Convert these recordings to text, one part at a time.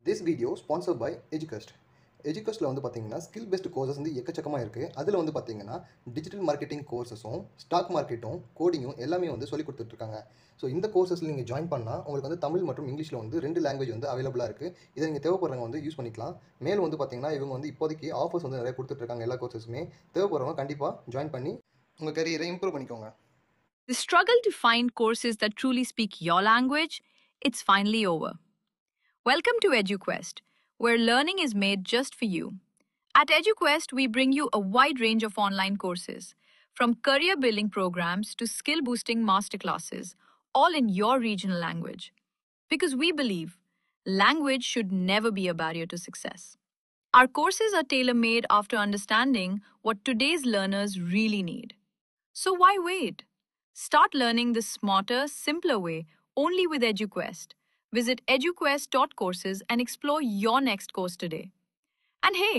This video sponsored by Educast. Educastல வந்து பார்த்தீங்கன்னா skill best courses வந்து எக்கச்சக்கமாக இருக்குது. அதில் வந்து பார்த்தீங்கன்னா டிஜிட்டல் மார்க்கெட்டிங் கோர்சஸும் ஸ்டாக் மார்க்கெட்டும் கோடிங்கும் எல்லாமே வந்து சொல்லி கொடுத்துட்ருக்காங்க. ஸோ இந்த கோர்சஸில் நீங்கள் ஜாயின் பண்ணால் உங்களுக்கு வந்து தமிழ் மற்றும் இங்கிலீஷில் வந்து 2 லாங்குவேஜ் வந்து அவைலபிளாக இருக்குது. இதை நீங்கள் தேவைப்படுறவங்க வந்து யூஸ் பண்ணிக்கலாம். மேலும் வந்து பார்த்தீங்கன்னா இவங்க வந்து இப்போதைக்கு ஆஃபர்ஸ் வந்து நிறைய கொடுத்துட்ருக்காங்க. எல்லா கோர்சஸுமே தேவைப்படுறவங்க கண்டிப்பாக ஜாயின் பண்ணி உங்கள் கரியரை இம்ப்ரூவ் பண்ணிக்கோங்க. The struggle to find courses that truly speak your language, it's finally over. Welcome to EduQuest, where learning is made just for you. At EduQuest, we bring you a wide range of online courses, from career building programs to skill boosting masterclasses, all in your regional language. Because we believe language should never be a barrier to success. Our courses are tailor made after understanding what today's learners really need. So why wait? Start learning the smarter, simpler way only with EduQuest. Visit eduquest.courses and explore your next course today. And hey,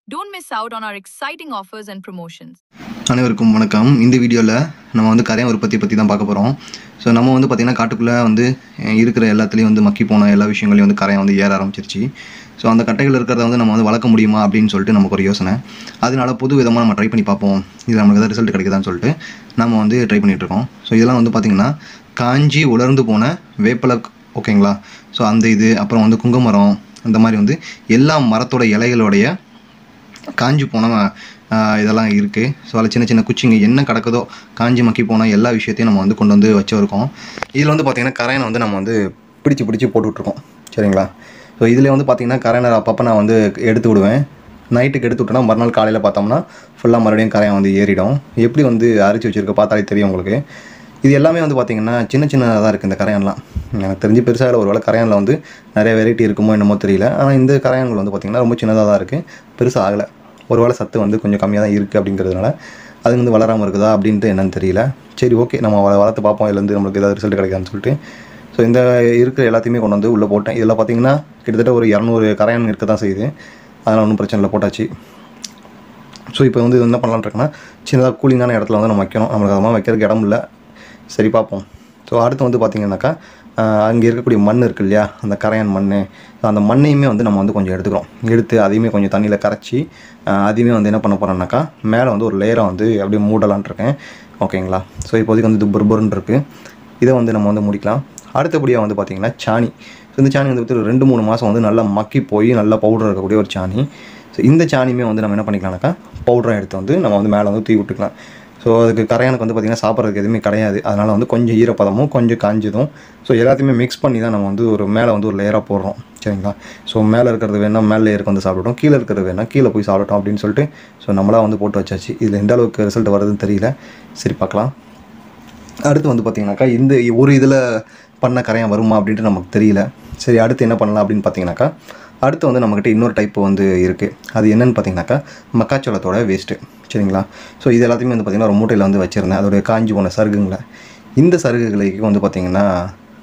don't miss out on our exciting offers and promotions. அனைவருக்கும் வணக்கம். இந்த வீடியோவில் நம்ம வந்து கரையான் உற்பத்தி பற்றி தான் பார்க்க போகிறோம். ஸோ நம்ம வந்து பார்த்திங்கன்னா காட்டுக்குள்ளே வந்து இருக்கிற எல்லாத்துலேயும் வந்து மக்கி போன எல்லா விஷயங்களையும் வந்து கரையான் வந்து ஏற ஆரம்பிச்சிருச்சு. ஸோ அந்த கட்டைகள் இருக்கிறத வந்து நம்ம வந்து வளர்க்க முடியுமா அப்படின்னு சொல்லிட்டு நமக்கு ஒரு யோசனை. அதனால புது விதமாக நம்ம ட்ரை பண்ணி பார்ப்போம், இது நமக்கு எதாவது ரிசல்ட் கிடைக்குதான்னு சொல்லிட்டு நம்ம வந்து ட்ரை பண்ணிகிட்ருக்கோம். ஸோ இதெல்லாம் வந்து பார்த்திங்கன்னா காஞ்சி உலர்ந்து போன வேப்பலை, ஓகேங்களா. ஸோ அந்த இது அப்புறம் வந்து குங்கமரம், அந்த மாதிரி வந்து எல்லா மரத்தோட இலைகளோடைய காஞ்சி போன இதெல்லாம் இருக்குது. ஸோ அதில் சின்ன சின்ன குச்சிங்க என்ன கிடக்குதோ காஞ்சி மக்கி போன எல்லா விஷயத்தையும் நம்ம வந்து கொண்டு வந்து வச்சுருக்கோம். இதில் வந்து பார்த்திங்கன்னா கரையானை வந்து நம்ம வந்து பிடிச்சி போட்டுட்ருக்கோம், சரிங்களா. ஸோ இதில் வந்து பார்த்திங்கன்னா கரையானை அப்பப்போ நான் வந்து எடுத்து விடுவேன். நைட்டுக்கு எடுத்து விட்டோன்னா மறுநாள் காலையில் பார்த்தோம்னா ஃபுல்லாக மறுபடியும் கரையான் வந்து ஏறிடும். எப்படி வந்து அரைச்சி வச்சுருக்க பார்த்தாலே தெரியும் உங்களுக்கு. இது எல்லாமே வந்து பார்த்திங்கன்னா சின்ன சின்னதாக தான் இருக்குது இந்த கரையான்லாம். எனக்கு தெரிஞ்சு பெருசாக ஒரு வேளை கரையானில் வந்து நிறைய வெரைட்டி இருக்குமோ என்னமோ தெரியல. ஆனால் இந்த கரையான்கள் வந்து பார்த்திங்கன்னா ரொம்ப சின்னதாக தான் இருக்குது, பெருசாக ஆகலை. ஒரு வேளை சத்து வந்து கொஞ்சம் கம்மியாக தான் இருக்குது அப்படிங்கிறதுனால அது வந்து வளராமல் இருக்குதா அப்படின்ட்டு என்னன்னு தெரியல. சரி, ஓகே, நம்ம வளர்த்து பார்ப்போம், இதுலேருந்து நம்மளுக்கு ஏதாவது ரிசல்ட் கிடைக்காதுன்னு சொல்லிட்டு ஸோ இந்த இருக்கிற எல்லாத்தையுமே கொண்டு வந்து உள்ளே போட்டேன். இதில் பார்த்திங்கன்னா கிட்டத்தட்ட ஒரு 200 கரையான் இருக்க தான் செய்யுது. அதனால் ஒன்றும் பிரச்சனை இல்லை, போட்டாச்சு. ஸோ இப்போ வந்து என்ன பண்ணலான்னு இருக்குன்னா சின்னதாக கூலிங்கான இடத்துல வந்து நம்ம வைக்கணும். நம்மளுக்கு அதெல்லாம் வைக்கிறதுக்கு இடம் இல்லை. சரி, பார்ப்போம். ஸோ அடுத்து வந்து பார்த்திங்கனாக்கா அங்கே இருக்கக்கூடிய மண் இருக்குது இல்லையா, அந்த கரையான் மண், அந்த மண்ணையுமே வந்து நம்ம வந்து கொஞ்சம் எடுத்து அதையுமே கொஞ்சம் தண்ணியில் கரைச்சி அதையுமே வந்து என்ன பண்ண போகிறோம்னாக்கா மேலே வந்து ஒரு லேயரை வந்து அப்படியே மூடலான் இருக்கேன், ஓகேங்களா. ஸோ இப்போதைக்கு வந்து இது பொருன்னு இருக்குது. இதை வந்து நம்ம வந்து முடிக்கலாம். அடுத்தபடியாக வந்து பார்த்திங்கன்னா சாணி. ஸோ இந்த சாணி வந்து 2-3 மாதம் வந்து நல்லா மக்கி போய் நல்லா பவுடர் இருக்கக்கூடிய ஒரு சாணி. ஸோ இந்த சாணியுமே வந்து நம்ம என்ன பண்ணிக்கலாம்னாக்கா பவுடரை எடுத்து வந்து நம்ம வந்து மேலே வந்து தூவி விட்டுக்கலாம். ஸோ அதுக்கு கரையானுக்கு வந்து பார்த்திங்கன்னா சாப்பிட்றதுக்கு எதுவுமே கிடையாது. அதனால் வந்து கொஞ்சம் ஈரப்பதமும் கொஞ்சம் காஞ்சதும் ஸோ எல்லாத்தையுமே மிக்ஸ் பண்ணி தான் நம்ம வந்து ஒரு மேலே வந்து ஒரு லேயராக போடுறோம், சரிங்களா. ஸோ மேலே இருக்கிறது வேணால் மேலே லேயருக்கு வந்து சாப்பிட்டோம், கீழே இருக்கிறது வேணால் கீழே போய் சாப்பிட்டோம் அப்படின்னு சொல்லிட்டு ஸோ நம்மளாக வந்து போட்டு வச்சாச்சு. இதில் எந்த அளவுக்கு ரிசல்ட் வருதுன்னு தெரியல. சரி, பார்க்கலாம். அடுத்து வந்து பார்த்திங்கனாக்கா இந்த ஒரு இதில் பண்ண கரையான் வருமா அப்படின்ட்டு நமக்கு தெரியல. சரி, அடுத்து என்ன பண்ணலாம் அப்படின்னு பார்த்திங்கனாக்கா அடுத்து வந்து நம்மக்கிட்ட இன்னொரு டைப்பு வந்து இருக்குது. அது என்னென்னு பார்த்திங்கனாக்கா மக்காச்சோளத்தோட வேஸ்ட்டு, சரிங்களா. ஸோ இது எல்லாத்தையுமே வந்து பார்த்திங்கன்னா ஒரு மூட்டையில் வந்து வச்சுருந்தேன், அதோடைய காஞ்சி போன சருகுங்களை. இந்த சருகுகளுக்கு வந்து பார்த்திங்கன்னா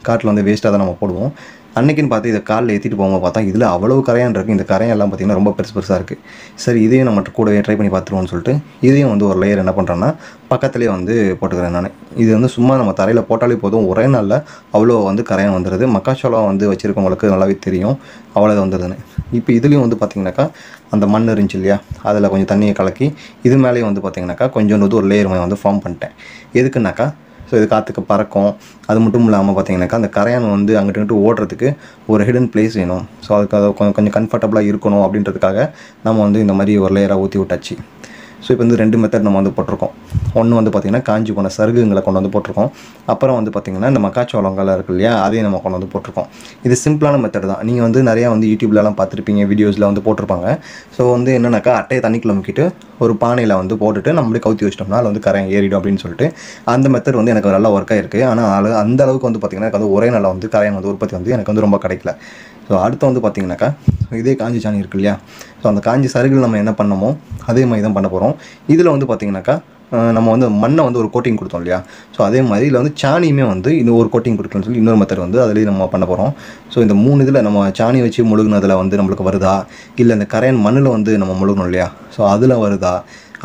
காட்டில் வந்து வேஸ்ட்டாக தான் நம்ம போடுவோம். அன்றைக்கின்னு பார்த்து இதை காலில் ஏற்றிட்டு போகும்போது பார்த்தா இதில் அவ்வளோ கரையான் இருக்குது. இந்த கரையான் எல்லாம் பார்த்திங்கன்னா ரொம்ப பெருசாக இருக்குது. சரி, இதையும் நம்ம கூடவே ட்ரை பண்ணி பார்த்துருவோம்னு சொல்லிட்டு இதையும் வந்து ஒரு லேயர் என்ன பண்ணுறேன்னா பக்கத்துலேயே வந்து போட்டுக்கிறேன் நான். இது வந்து சும்மா நம்ம தரையில் போட்டாலே போதும், ஒரே நாளில் அவ்வளோ வந்து கரையான் வந்துடுது. மக்காச்சோளம் வந்து வச்சுருக்கவங்களுக்கு நல்லாவே தெரியும் அவ்வளோ வந்துடுதுன்னு. இப்போ இதுலேயும் வந்து பார்த்திங்கனாக்கா அந்த மண் இருந்துச்சு இல்லையா, அதில் கொஞ்சம் தண்ணியை கலக்கி இது மேலேயும் வந்து பார்த்திங்கனாக்கா கொஞ்சோண்டு ஒரு லேயர் வந்து ஃபார்ம் பண்ணிட்டேன். எதுக்குன்னாக்கா ஸோ இது காற்றுக்கு பறக்கும். அது மட்டும் இல்லாமல் பார்த்திங்கனாக்கா அந்த கரையான் வந்து அங்கிட்டு ஓடுறதுக்கு ஒரு ஹிடன் பிளேஸ் வேணும். ஸோ அதுக்கு அதை கொஞ்சம் கம்ஃபர்டபுளாக இருக்கணும் அப்படின்றதுக்காக நம்ம வந்து இந்த மாதிரி ஒரு லேயராக ஊற்றி விட்டாச்சு. ஸோ இப்போ வந்து 2 மெத்தட் நம்ம வந்து போட்டிருக்கோம். ஒன்று வந்து பார்த்திங்கன்னா காஞ்சி போன சருகுங்களை கொண்டு வந்து போட்டிருக்கோம். அப்புறம் வந்து பார்த்திங்கன்னா இந்த மக்காச்சோளங்கள் இருக்குது இல்லையா, அதையும் நம்ம கொண்டு வந்து போட்டிருக்கோம். இது சிம்பிளான மெத்தட் தான். நீங்கள் வந்து நிறையா வந்து யூடியூப்லலாம் பார்த்துருப்பீங்க, வீடியோஸில் வந்து போட்டிருப்பாங்க. ஸோ வந்து என்னென்னாக்கா அட்டையை தண்ணிக்குள்ளே முக்கிட்டு ஒரு பானையில் வந்து போட்டுட்டு நம்மளே கவுத்தி வச்சிட்டோம்னா அது வந்து கரையான் ஏறிடும் அப்படின்னு சொல்லிட்டு அந்த மெத்தட் வந்து எனக்கு நல்லா ஒர்க் ஆகிருக்கு. ஆனால் அந்த அளவுக்கு வந்து பார்த்திங்கன்னா எனக்கு வந்து ஒரே நாளில் வந்து கரையான் வந்து உற்பத்தி வந்து எனக்கு வந்து ரொம்ப கிடைக்கல. ஸோ அடுத்து வந்து பார்த்திங்கனாக்கா இதே காஞ்சி சாணி இருக்குது இல்லையா, ஸோ அந்த காஞ்சி சருகில் நம்ம என்ன பண்ணமோ அதே மாதிரி தான் பண்ண போகிறோம். இதில் வந்து பார்த்திங்கனாக்கா நம்ம வந்து மண்ணை வந்து ஒரு கோட்டிங் கொடுத்தோம் இல்லையா, ஸோ அதே மாதிரி இதில் வந்து சாணியுமே வந்து இன்னும் ஒரு கோட்டிங் கொடுக்கலாம்னு சொல்லி இன்னொரு மெத்தட் வந்து அதிலேயே நம்ம பண்ண போகிறோம். ஸோ இந்த 3 இதில் நம்ம சாணி வச்சு முழுகுனதில் வந்து நம்மளுக்கு வருதா, இல்லை இந்த கரையான் மண்ணில் வந்து நம்ம முழுகணும் இல்லையா, ஸோ அதில் வருதா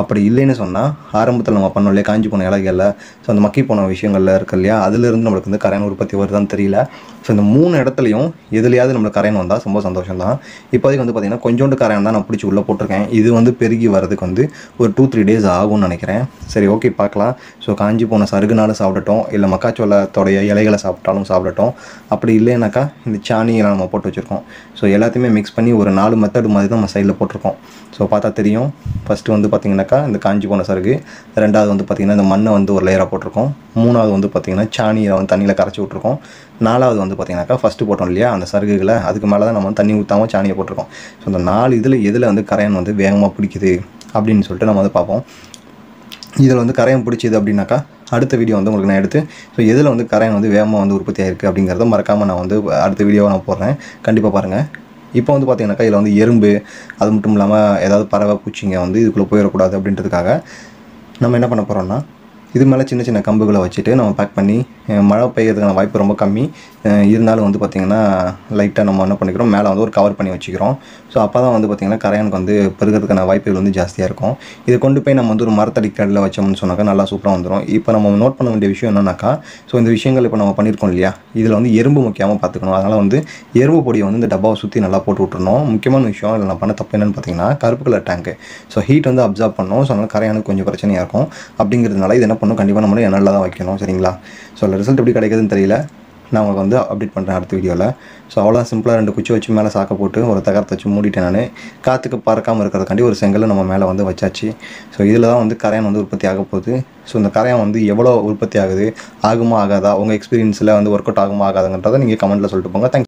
அப்படி இல்லைன்னு சொன்னால் ஆரம்பத்தில் நம்ம பண்ணோம் இல்லையா காஞ்சி போன இலைகளில், ஸோ அந்த மக்கி போன விஷயங்கள்ல இருக்கு இல்லையா, அதுலேருந்து நம்மளுக்கு வந்து கரையான் உற்பத்தி வருதான்னு தெரியல. ஸோ இந்த 3 இடத்துலையும் எதுலையாவது நம்மளுக்கு கரையான் வந்தால் ரொம்ப சந்தோஷம் தான். இப்போதைக்கு வந்து பார்த்திங்கன்னா கொஞ்சோண்டு கரையான் தான் நான் பிடிச்சி உள்ளே போட்டிருக்கேன். இது வந்து பெருகி வரதுக்கு வந்து ஒரு 2-3 டேஸ் ஆகும்னு நினைக்கிறேன். சரி, ஓகே, பார்க்கலாம். ஸோ காஞ்சி போன சருகுனாலும் சாப்பிடட்டும், இல்லை மக்காச்சோளத்தோடைய இலைகளை சாப்பிட்டாலும் சாப்பிடட்டும். அப்படி இல்லைனாக்கா இந்த சாணியெல்லாம் நம்ம போட்டு வச்சுருக்கோம். ஸோ எல்லாத்தையுமே மிக்ஸ் பண்ணி ஒரு 4 மெத்தட் மாதிரி தான் நம்ம சைடில் போட்டிருக்கோம். ஸோ பார்த்தா தெரியும். ஃபஸ்ட்டு வந்து பார்த்திங்கனாக்கா இந்த காஞ்சி போன சருகு, 2வது வந்து பார்த்திங்கன்னா இந்த மண்ணை வந்து ஒரு லேயராக போட்டிருக்கோம், 3வது வந்து பார்த்திங்கன்னா சாணியை வந்து தண்ணியில் கரைச்சி விட்ருக்கோம், 4வது வந்து பார்த்திங்கனாக்கா ஃபஸ்ட்டு போட்டோம் இல்லையா அந்த சருகுகளை, அதுக்கு மேலே தான் நம்ம வந்து தண்ணி ஊற்றாமல் சாணியை போட்டிருக்கோம். ஸோ அந்த 4 இதில் எதில் வந்து கரையான் வந்து வேகமாக பிடிக்குது அப்படின்னு சொல்லிட்டு நம்ம வந்து பார்ப்போம். இதில் வந்து கரையான் பிடிச்சிது அப்படின்னாக்கா அடுத்த வீடியோ வந்து உங்களுக்கு நான் எடுத்து ஸோ எதில் வந்து கரையான் வந்து வேகமாக வந்து உற்பத்தி ஆகிருக்கு அப்படிங்கிறத மறக்காமல் நான் வந்து அடுத்த வீடியோவை நான் போடுறேன். கண்டிப்பாக பாருங்கள். இப்போ வந்து பார்த்திங்கனாக்கா இதில் வந்து எறும்பு, அது மட்டும் இல்லாமல் ஏதாவது பறவை பூச்சிங்க வந்து இதுக்குள்ளே போயிடக்கூடாது அப்படின்றதுக்காக நம்ம என்ன பண்ண போகிறோம்னா, இது மேலே சின்ன சின்ன கம்புகளை வச்சுட்டு நம்ம பேக் பண்ணி, மழை பெய்யறதுக்கான வாய்ப்பு ரொம்ப கம்மி இருந்தாலும் வந்து பார்த்திங்கன்னா லைட்டாக நம்ம என்ன பண்ணிக்கிறோம், மேலே வந்து ஒரு கவர் பண்ணி வச்சுக்கிறோம். ஸோ அப்போ தான் வந்து பார்த்திங்கன்னா கரையானுக்கு வந்து பெருகிறதுக்கான வாய்ப்புகள் வந்து ஜாஸ்தியாக இருக்கும். இதை கொண்டு போய் நம்ம வந்து ஒரு மரத்தடிக்கடியில் வச்சோம்னு சொன்னாக்கா நல்லா சூப்பராக வந்துடும். இப்போ நம்ம நோட் பண்ண வேண்டிய விஷயம் என்னன்னாக்கா, ஸோ இந்த விஷயங்கள் இப்போ நம்ம பண்ணியிருக்கோம் இல்லையா, இதில் வந்து எறும்பு முக்கியமாக பார்த்துக்கணும். அதனால் வந்து எறும்பு பொடியை வந்து இந்த டப்பாவை சுற்றி நல்லா போட்டு விட்டுருணும். முக்கியமான விஷயம் இல்லை நான் பண்ண தப்பு என்னென்னு பார்த்தீங்கன்னா, கருப்பு கலர் டேங்க்கு. ஸோ ஹீட் வந்து அப்சார்ப் பண்ணணும். ஸோ அதனால் கரையானுக்கு கொஞ்சம் பிரச்சனையாக இருக்கும். அப்படிங்கிறதுனால இது என்ன பண்ணணும், கண்டிப்பாக நம்ம எண்ணெயில் தான் வைக்கணும். சரிங்களா? ஸோ அதில் ரிசல்ட் எப்படி கிடைக்குதுன்னு தெரியல, நான் உங்களுக்கு வந்து அப்டேட் பண்ணுறேன் அடுத்த வீடியோவில். ஸோ அவ்வளோ சிம்பிளாக 2 குச்சி வச்சு மேலே சாக்க போட்டு ஒரு தகரத்தை வச்சு மூடிட்டேன். நான் காற்றுக்கு பறக்காமல் இருக்கிறதுக்காண்டி ஒரு செங்கல் நம்ம மேலே வந்து வச்சாச்சு. ஸோ இதில் தான் வந்து கரையான் வந்து உற்பத்தி ஆக போகுது. ஸோ இந்த கரையான் வந்து எவ்வளோ உற்பத்தி ஆகுது, ஆகுமா ஆகாதா, உங்கள் எக்ஸ்பீரியன்ஸில் வந்து ஒர்க் அவுட் ஆகுமா ஆகாதுன்றதை நீங்கள் கமெண்ட்டில் சொல்லிட்டு போங்க. தேங்க்ஸ்.